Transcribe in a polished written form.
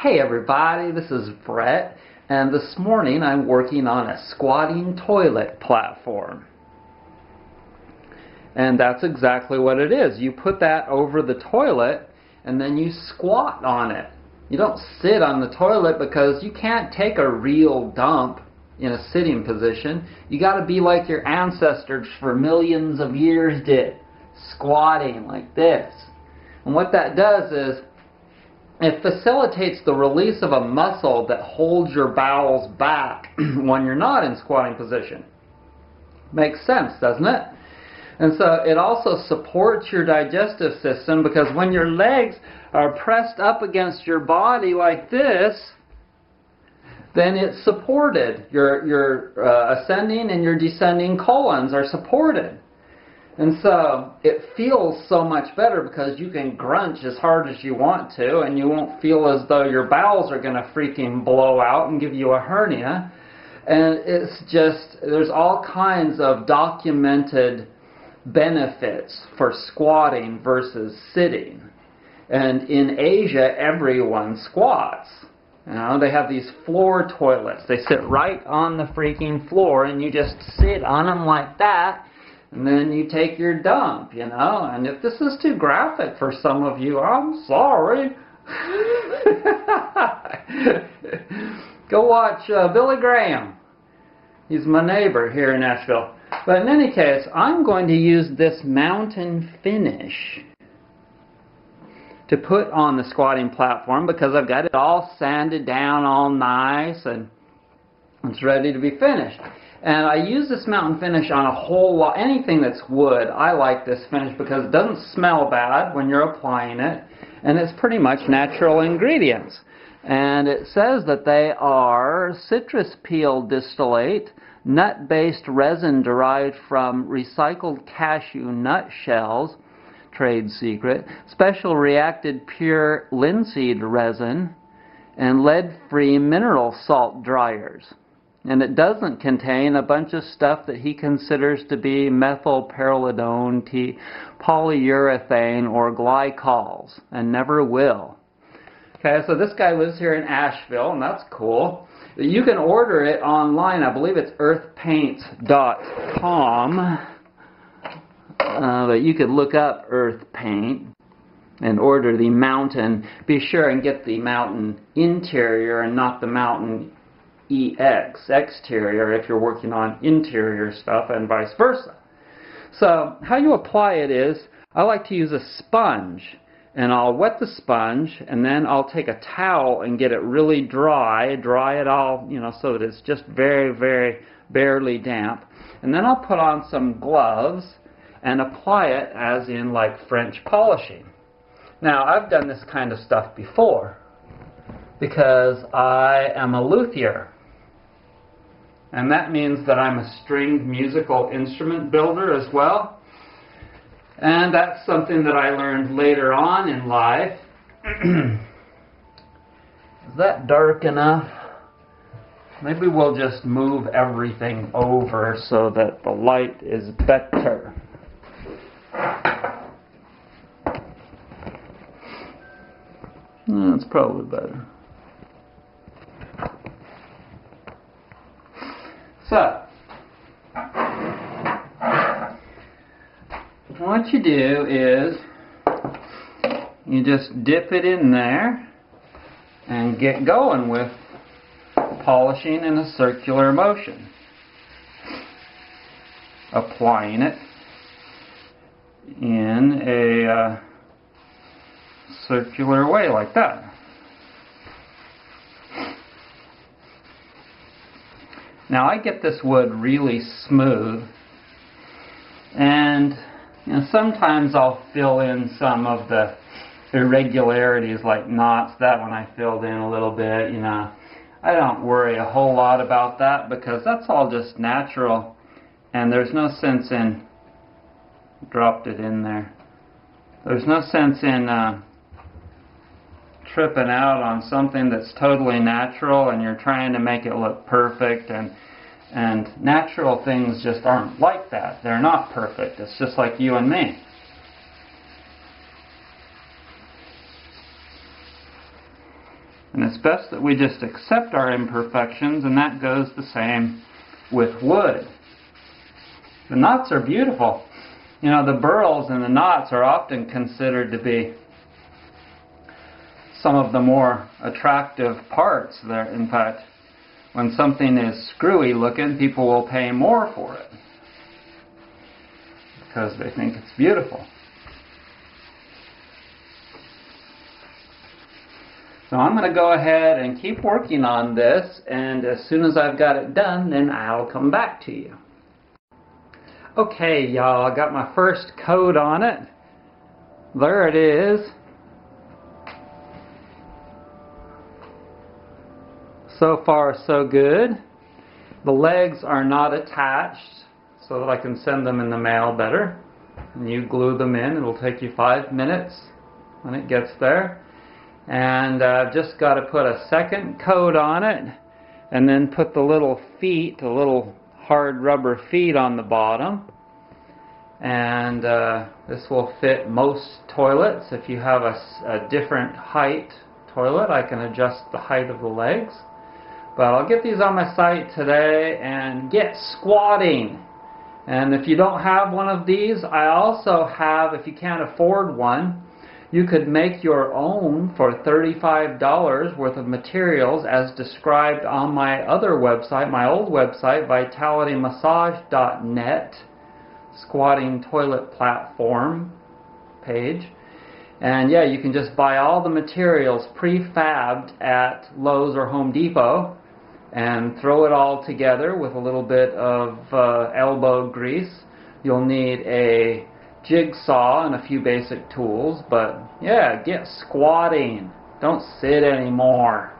Hey everybody, this is Brett, and this morning I'm working on a squatting toilet platform. And that's exactly what it is. You put that over the toilet and then you squat on it. You don't sit on the toilet because you can't take a real dump in a sitting position. You got to be like your ancestors for millions of years did, squatting like this. And what that does is it facilitates the release of a muscle that holds your bowels back when you're not in squatting position. Makes sense, doesn't it? And so it also supports your digestive system because when your legs are pressed up against your body like this, then it's supported. Your ascending and your descending colons are supported. And so it feels so much better because you can grunch as hard as you want to and you won't feel as though your bowels are going to freaking blow out and give you a hernia. And it's just, there's all kinds of documented benefits for squatting versus sitting. And in Asia, everyone squats. You know, they have these floor toilets. They sit right on the freaking floor and you just sit on them like that. And then you take your dump, you know. And if this is too graphic for some of you, I'm sorry. Go watch Billy Graham. He's my neighbor here in Nashville. But in any case, I'm going to use this mountain finish to put on the squatting platform because I've got it all sanded down all nice and it's ready to be finished. And I use this mountain finish on a whole lot, anything that's wood. I like this finish because it doesn't smell bad when you're applying it, and it's pretty much natural ingredients. And it says that they are citrus peel distillate, nut-based resin derived from recycled cashew nut shells, trade secret, special reacted pure linseed resin, and lead-free mineral salt dryers. And it doesn't contain a bunch of stuff that he considers to be methylperoxidone, polyurethane, or glycols, and never will. Okay, so this guy lives here in Asheville, and that's cool. You can order it online. I believe it's earthpaint.com. But you could look up Earth Paint and order the mountain. Be sure and get the mountain interior and not the mountain exterior if you're working on interior stuff and vice versa. So how you apply it is, I like to use a sponge, and I'll wet the sponge and then I'll take a towel and get it really dry it all, you know, so that it's just very, very barely damp. And then I'll put on some gloves and apply it as in like French polishing. Now I've done this kind of stuff before because I am a luthier. And that means that I'm a stringed musical instrument builder as well. And that's something that I learned later on in life. Is that dark enough? Maybe we'll just move everything over so that the light is better. That's probably better. So, what you do is you just dip it in there and get going with polishing in a circular motion. Applying it in a circular way like that. Now I get this wood really smooth, and you know, sometimes I'll fill in some of the irregularities like knots. That one I filled in a little bit, you know. I don't worry a whole lot about that because that's all just natural, and there's no sense in, dropped it in there, there's no sense in tripping out on something that's totally natural and you're trying to make it look perfect, and natural things just aren't like that. They're not perfect. It's just like you and me. And it's best that we just accept our imperfections, and that goes the same with wood. The knots are beautiful. You know, the burls and the knots are often considered to be some of the more attractive parts there. In fact, when something is screwy looking, people will pay more for it because they think it's beautiful. So I'm going to go ahead and keep working on this, and as soon as I've got it done, then I'll come back to you. Okay, y'all, I got my first coat on it. There it is. So far, so good. The legs are not attached, so that I can send them in the mail better. And you glue them in. It'll take you 5 minutes when it gets there. And I've just got to put a second coat on it, and then put the little feet, the little hard rubber feet on the bottom. And this will fit most toilets. If you have a different height toilet, I can adjust the height of the legs. But I'll get these on my site today and get squatting. And if you don't have one of these, I also have, if you can't afford one, you could make your own for $35 worth of materials as described on my other website, my old website, vitalitymassage.net, squatting toilet platform page. And yeah, you can just buy all the materials prefabbed at Lowe's or Home Depot and throw it all together with a little bit of elbow grease. You'll need a jigsaw and a few basic tools, but yeah, get squatting. Don't sit anymore.